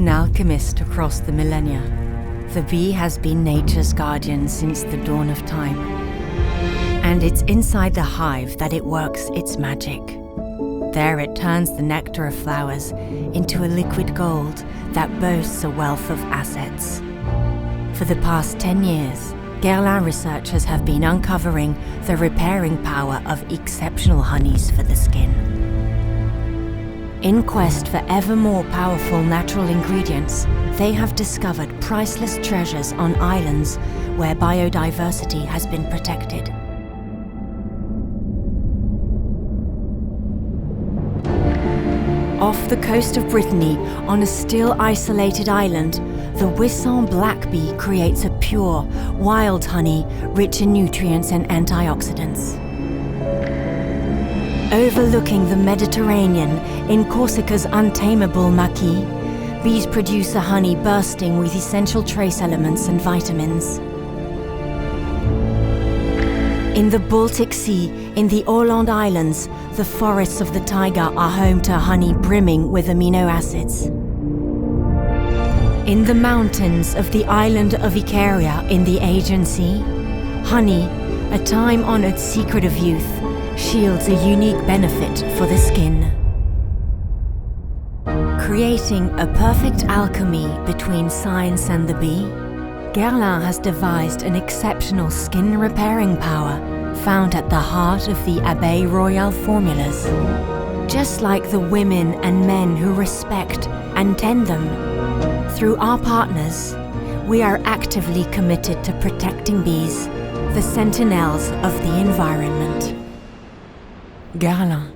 an alchemist across the millennia, the bee has been nature's guardian since the dawn of time. And it's inside the hive that it works its magic. There it turns the nectar of flowers into a liquid gold that boasts a wealth of assets. For the past 10 years, Guerlain researchers have been uncovering the repairing power of exceptional honeys for the skin. In quest for ever more powerful natural ingredients, they have discovered priceless treasures on islands where biodiversity has been protected. Off the coast of Brittany, on a still isolated island, the Wissant black bee creates a pure, wild honey rich in nutrients and antioxidants. Overlooking the Mediterranean, in Corsica's untamable maquis, bees produce a honey bursting with essential trace elements and vitamins. In the Baltic Sea, in the ÅLAND Islands, the forests of the taiga are home to honey brimming with amino acids. In the mountains of the island of IKARIA in the Aegean Sea, honey, a time-honored secret of youth, shields a unique benefit for the skin. Creating a perfect alchemy between science and the bee, Guerlain has devised an exceptional skin repairing power found at the heart of the Abeille Royale formulas. Just like the women and men who respect and tend them, through our partners, we are actively committed to protecting bees, the sentinels of the environment. Guerlain.